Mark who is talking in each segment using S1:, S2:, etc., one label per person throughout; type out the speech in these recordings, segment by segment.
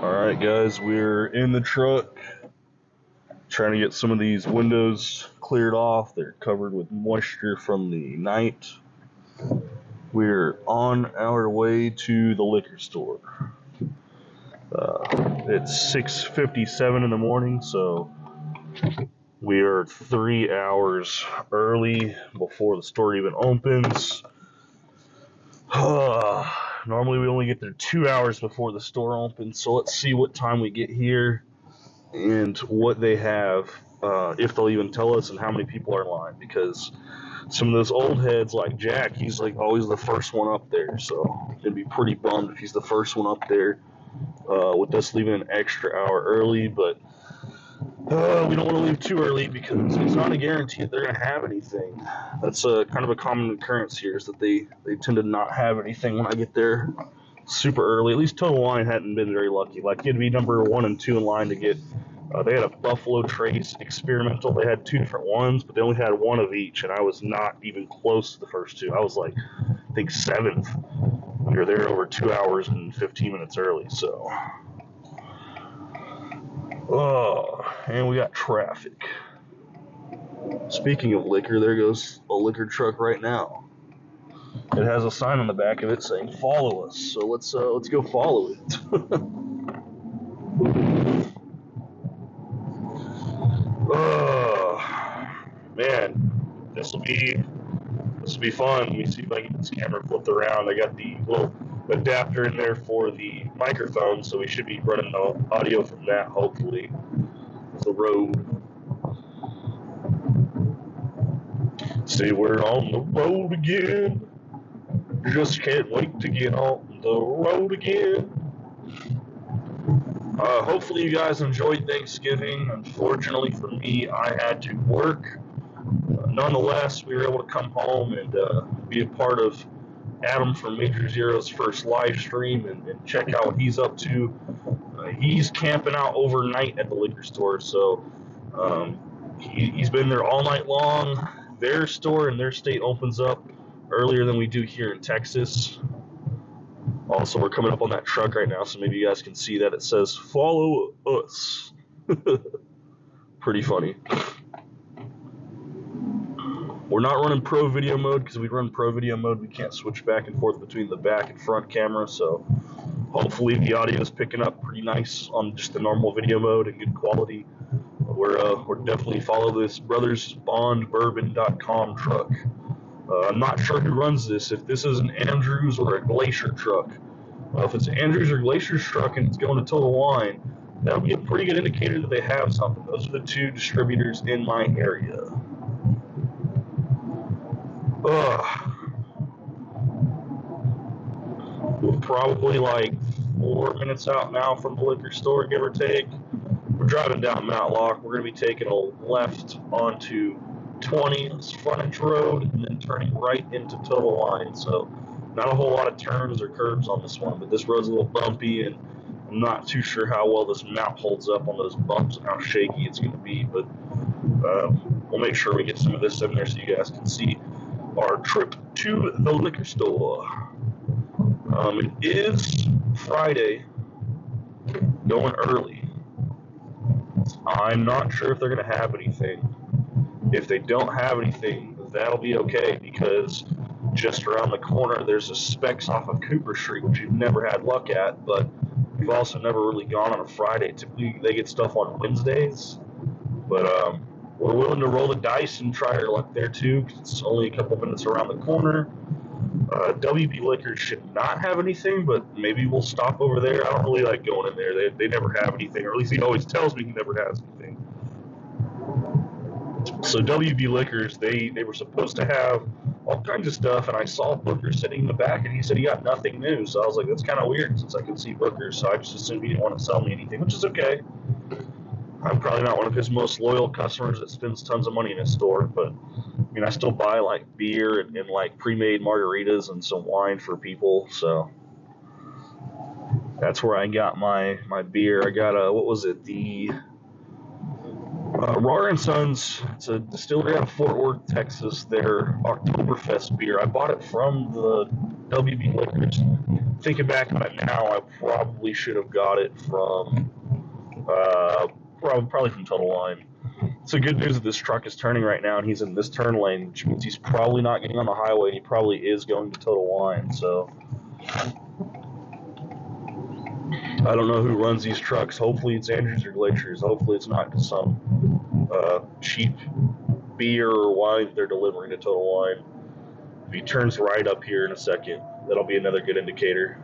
S1: Alright guys, we're in the truck trying to get some of these windows cleared off. They're covered with moisture from the night. We're on our way to the liquor store. It's 6:57 in the morning, so we are 3 hours early before the store even opens. Normally we only get there 2 hours before the store opens, so let's see what time we get here and what they have, if they'll even tell us, and how many people are in line, because some of those old heads like Jack, he's like always the first one up there, so it'd be pretty bummed if he's the first one up there, with us leaving an extra hour early. But we don't want to leave too early because it's not a guarantee that they're going to have anything. That's kind of a common occurrence here, is that they tend to not have anything when I get there super early. At least Total Wine hadn't been very lucky. Like, you'd be number 1 and 2 in line to get. They had a Buffalo Trace experimental. They had 2 different ones, but they only had 1 of each, and I was not even close to the first 2. I was like, I think 7th. We were there over 2 hours and 15 minutes early. So, and we got traffic. Speaking of liquor, there goes a liquor truck right now. It has a sign on the back of it saying "Follow us." So let's go follow it. Man, this will be fun. Let me see if I can get this camera flipped around. I got the little adapter in there for the microphone, so we should be running the audio from that, hopefully. The road. See, we're on the road again. Just can't wait to get on the road again. Hopefully you guys enjoyed Thanksgiving. Unfortunately for me, I had to work. Nonetheless, we were able to come home and be a part of Adam from Major Zero's first live stream and check out what he's up to. He's camping out overnight at the liquor store, so he's been there all night long. Their store in their state opens up earlier than we do here in Texas. Also, we're coming up on that truck right now, so maybe you guys can see that it says "Follow us." Pretty funny. We're not running pro video mode, because if we run pro video mode, we can't switch back and forth between the back and front camera, so hopefully the audio is picking up pretty nice on just the normal video mode and good quality. We're definitely follow this brothersbondbourbon.com truck. I'm not sure who runs this, if this is an Andrews or a Glacier truck. If it's an Andrews or Glacier's truck and it's going to Total Wine, that'll be a pretty good indicator that they have something. Those are the 2 distributors in my area. We're probably like 4 minutes out now from the liquor store, give or take. We're driving down Matlock. We're going to be taking a left onto 20 frontage road and then turning right into Total Wine. So not a whole lot of turns or curves on this one, but this road's a little bumpy, and I'm not too sure how well this mount holds up on those bumps and how shaky it's going to be, but we'll make sure we get some of this in there so you guys can see our trip to the liquor store. It is Friday, going early. I'm not sure if they're going to have anything. If they don't have anything, that'll be okay, because just around the corner there's a Specs off of Cooper Street, which we've never had luck at, but we've also never really gone on a Friday. Typically they get stuff on Wednesdays, but we're willing to roll the dice and try our luck there too, because it's only a couple minutes around the corner. WB Liquors should not have anything, but maybe we'll stop over there. I don't really like going in there. They never have anything, or at least he always tells me he never has anything. So WB Liquors, they were supposed to have all kinds of stuff, and I saw Booker sitting in the back, and he said he got nothing new. So I was like, that's kind of weird, since I could see Booker, so I just assumed he didn't want to sell me anything, which is okay. I'm probably not one of his most loyal customers that spends tons of money in his store, but I mean, I still buy like beer and like pre-made margaritas and some wine for people, so that's where I got my beer. I got the Rahr & Sons. It's a distillery out of Fort Worth, Texas. Their Oktoberfest beer. I bought it from the WB Liquors. Thinking back on it now, I probably should have got it from probably from Total Wine. So good news that this truck is turning right now, and he's in this turn lane, which means he's probably not getting on the highway, and he probably is going to Total Wine. So I don't know who runs these trucks. Hopefully it's Andrews or Glacier's. Hopefully it's not some cheap beer or wine they're delivering to Total Wine. If he turns right up here in a second, that'll be another good indicator.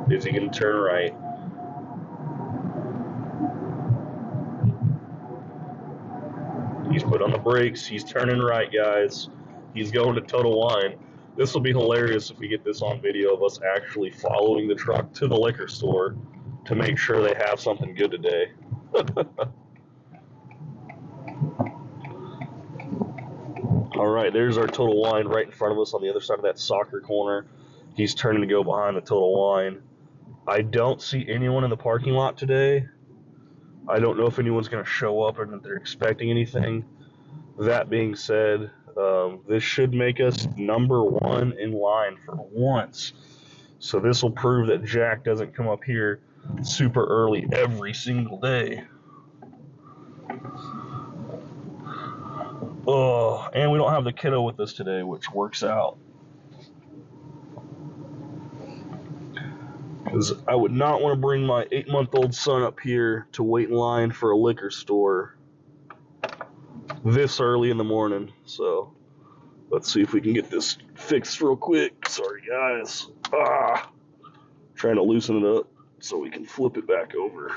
S1: Is he going to turn right? He's put on the brakes. He's turning right, guys. He's going to Total Wine. This will be hilarious if we get this on video of us actually following the truck to the liquor store to make sure they have something good today. All right, there's our Total Wine right in front of us on the other side of that soccer corner. He's turning to go behind the Total Wine. I don't see anyone in the parking lot today. I don't know if anyone's going to show up or if they're expecting anything. That being said, this should make us number one in line for once. So this will prove that Jack doesn't come up here super early every single day. Oh, and we don't have the kiddo with us today, which works out. Because I would not want to bring my 8-month-old son up here to wait in line for a liquor store this early in the morning. So let's see if we can get this fixed real quick. Sorry, guys. Trying to loosen it up so we can flip it back over.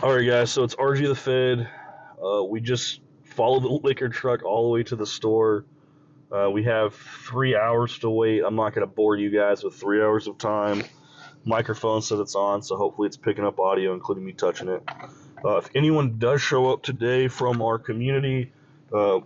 S1: All right, guys, so it's RG the Fed. We just followed the liquor truck all the way to the store. We have 3 hours to wait. I'm not going to bore you guys with 3 hours of time. Microphone says it's on, so hopefully it's picking up audio, including me touching it. If anyone does show up today from our community,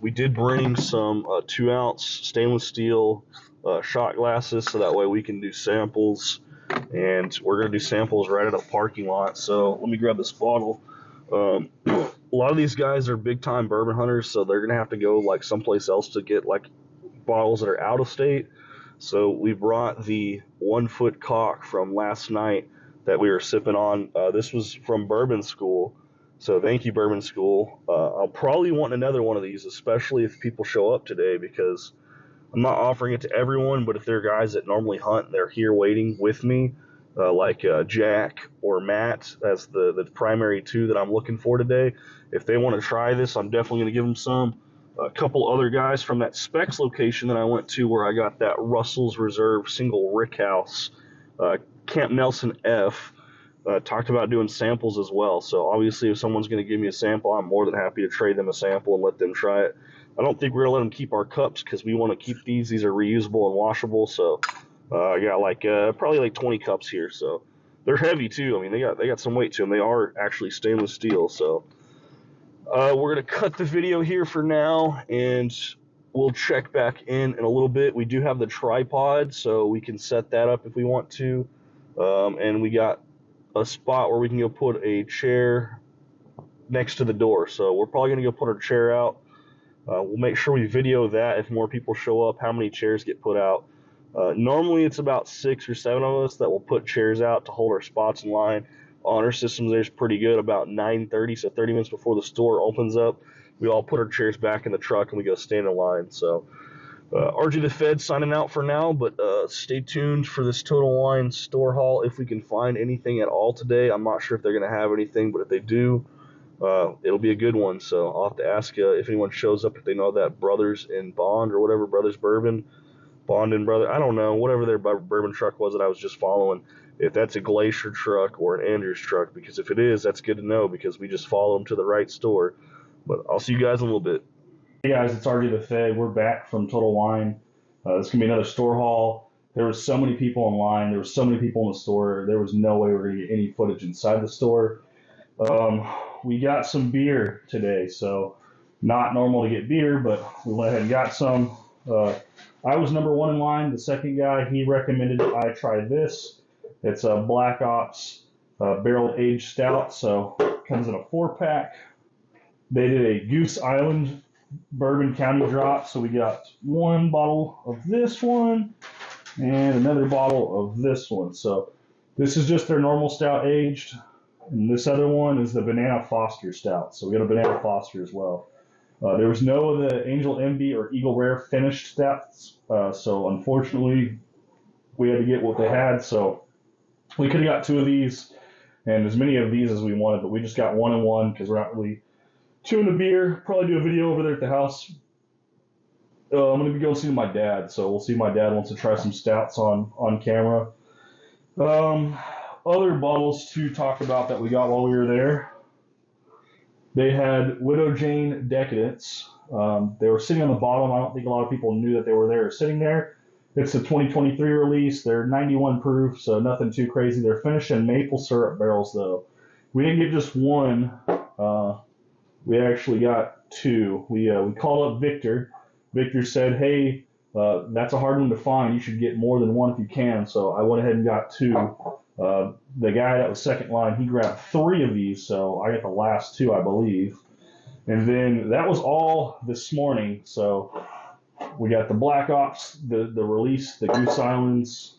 S1: we did bring some 2-ounce stainless steel shot glasses, so that way we can do samples. And we're going to do samples right at a parking lot. So let me grab this bottle. A lot of these guys are big-time bourbon hunters, so they're going to have to go like someplace else to get like bottles that are out of state. So we brought the 1-foot cock from last night that we were sipping on. This was from Bourbon School. So thank you, Bourbon School. I'll probably want another one of these, especially if people show up today, because I'm not offering it to everyone, but if there are guys that normally hunt and they're here waiting with me, like Jack or Matt as the primary two that I'm looking for today, if they want to try this, I'm definitely going to give them some. A couple other guys from that Specs location that I went to where I got that Russell's Reserve single rick house, Camp Nelson F, talked about doing samples as well. So obviously if someone's going to give me a sample, I'm more than happy to trade them a sample and let them try it. I don't think we're going to let them keep our cups because we want to keep these. These are reusable and washable. So I got like probably like 20 cups here. So they're heavy too. I mean, they got some weight to them. They are actually stainless steel. So we're going to cut the video here for now, and we'll check back in a little bit. We do have the tripod, so we can set that up if we want to. And we got a spot where we can go put a chair next to the door. So we're probably going to go put our chair out. We'll make sure we video that if more people show up, how many chairs get put out. Normally it's about 6 or 7 of us that will put chairs out to hold our spots in line. Honor systems there's pretty good. About 9:30, so 30 minutes before the store opens up, we all put our chairs back in the truck and we go stand in line. So RG the Fed signing out for now, but stay tuned for this Total Wine store haul if we can find anything at all today. I'm not sure if they're going to have anything, but if they do, it'll be a good one. So I'll have to ask if anyone shows up if they know that Brothers in Bond or whatever, Brothers Bourbon, Bond and Brother, I don't know, whatever their bourbon truck was that I was just following, if that's a Glacier truck or an Andrews truck, because if it is, that's good to know because we just follow them to the right store. But I'll see you guys in a little bit. Hey guys, it's RG the Fed. We're back from Total Wine. This can be another store haul. There were so many people in line. There were so many people in the store. There was no way we were going to get any footage inside the store. We got some beer today, so not normal to get beer, but we went ahead and got some. I was number one in line. The second guy, he recommended I try this. It's a Black Ops barrel aged stout, so it comes in a 4-pack. They did a Goose Island
S2: Bourbon County drop. So we got one bottle of this one and another bottle of this one. So this is just their normal stout aged. And this other one is the Banana Foster Stout. So we got a Banana Foster as well. There was no of the Angel Envy or Eagle Rare finished stouts. So unfortunately, we had to get what they had. So we could have got two of these and as many of these as we wanted, but we just got one and one because we're not really chewing the beer. Probably do a video over there at the house. I'm going to be going to see my dad, so we'll see if my dad wants to try some stouts on camera. Other bottles to talk about that we got while we were there. They had Widow Jane Decadence. They were sitting on the bottom. I don't think a lot of people knew that they were there sitting there. It's a 2023 release. They're 91 proof, so nothing too crazy. They're finished in maple syrup barrels, though. We didn't get just one. We actually got two. We called up Victor. Victor said, hey, that's a hard one to find. You should get more than one if you can. So I went ahead and got two. The guy that was second line, he grabbed three of these, so I got the last two, I believe. And then that was all this morning. So we got the Black Ops, the release, the Goose Islands.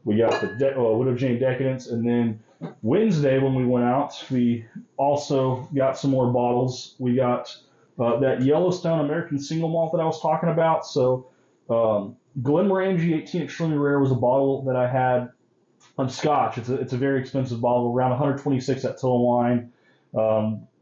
S2: We got the Widow Jane Decadence. And then Wednesday when we went out, we also got some more bottles. We got that Yellowstone American Single Malt that I was talking about. So Glenmorangie 18 Extremely Rare was a bottle that I had on Scotch. It's a very expensive bottle, around 126 at Total Wine.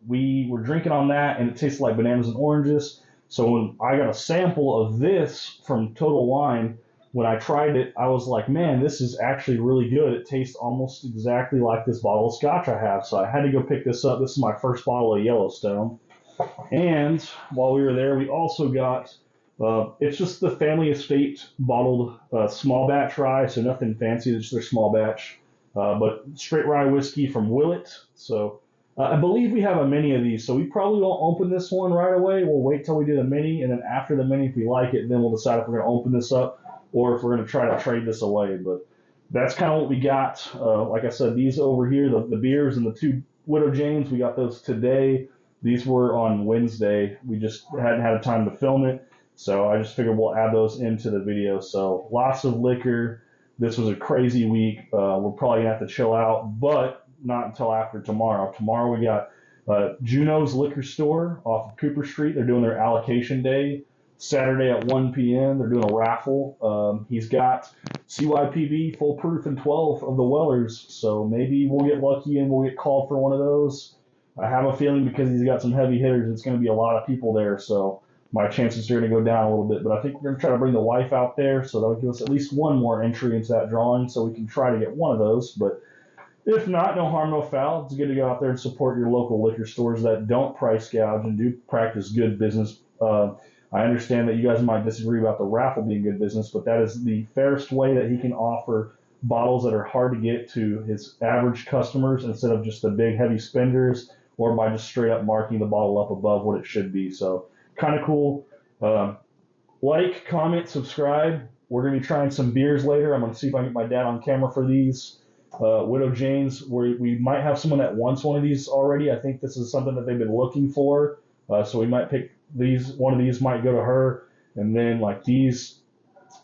S2: We were drinking on that, and it tasted like bananas and oranges. So when I got a sample of this from Total Wine, when I tried it, I was like, man, this is actually really good. It tastes almost exactly like this bottle of Scotch I have. So I had to go pick this up. This is my first bottle of Yellowstone. And while we were there, we also got, it's just the Family Estate bottled small batch rye, so nothing fancy, it's just their small batch, but straight rye whiskey from Willet. So I believe we have a mini of these, so we probably won't open this one right away. We'll wait till we do the mini, and then after the mini, if we like it, then we'll decide if we're going to open this up or if we're going to try to trade this away. But that's kind of what we got. Like I said, these over here, the beers and the two Widow Janes, we got those today. These were on Wednesday. We just hadn't had time to film it, so I just figured we'll add those into the video. So lots of liquor. This was a crazy week. We're probably going to have to chill out, but not until after tomorrow. Tomorrow we got Juno's Liquor Store off of Cooper Street. They're doing their allocation day. Saturday at 1 p.m. They're doing a raffle. He's got CYPB full proof and 12 of the Wellers, so maybe we'll get lucky and we'll get called for one of those. I have a feeling because he's got some heavy hitters, it's going to be a lot of people there, so my chances are going to go down a little bit. But I think we're going to try to bring the wife out there, so that'll give us at least one more entry into that drawing, so we can try to get one of those. But if not, no harm, no foul. It's good to go out there and support your local liquor stores that don't price gouge and do practice good business. I understand that you guys might disagree about the raffle being good business, but that is the fairest way that he can offer bottles that are hard to get to his average customers instead of just the big heavy spenders, or by just straight up marking the bottle up above what it should be. So kind of cool. Like, comment, subscribe. We're going to be trying some beers later. I'm going to see if I can get my dad on camera for these. Widow Janes, we might have someone that wants one of these already. I think this is something that they've been looking for. So we might pick these. One of these might go to her. And then like these,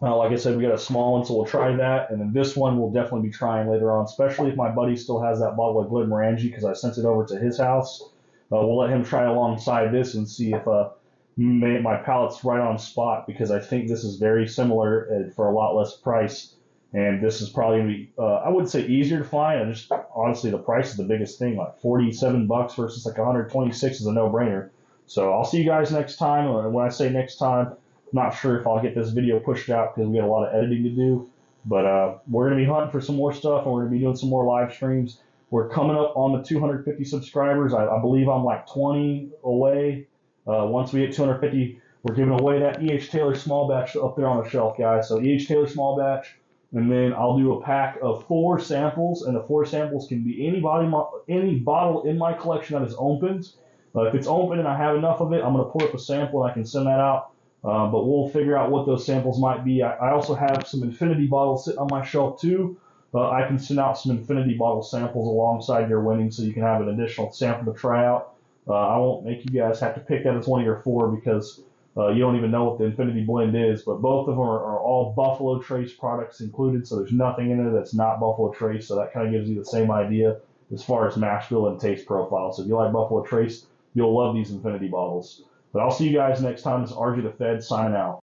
S2: like I said, we got a small one, so we'll try that. And then this one we'll definitely be trying later on, especially if my buddy still has that bottle of Glenmorangie because I sent it over to his house. We'll let him try alongside this and see if my palate's right on spot, because I think this is very similar for a lot less price. And this is probably going to be, I wouldn't say easier to find. I just, honestly, the price is the biggest thing. Like $47 versus like 126 is a no-brainer. So I'll see you guys next time. And when I say next time, I'm not sure if I'll get this video pushed out because we got a lot of editing to do. But we're going to be hunting for some more stuff, and we're going to be doing some more live streams. We're coming up on the 250 subscribers. I believe I'm like 20 away. Once we hit 250, we're giving away that E.H. Taylor small batch up there on the shelf, guys. So E.H. Taylor small batch. And then I'll do a pack of 4 samples, and the 4 samples can be any bottle in my collection that is opened. If it's open and I have enough of it, I'm going to pour up a sample and I can send that out. But we'll figure out what those samples might be. I also have some Infinity bottles sitting on my shelf too. I can send out some Infinity bottle samples alongside your winning, so you can have an additional sample to try out. I won't make you guys have to pick that as one of your 4 because you don't even know what the Infinity Blend is, but both of them are all Buffalo Trace products included, so there's nothing in there that's not Buffalo Trace, so that kind of gives you the same idea as far as mash bill and taste profile. So if you like Buffalo Trace, you'll love these Infinity bottles. But I'll see you guys next time. This is RJ the Fed signing out.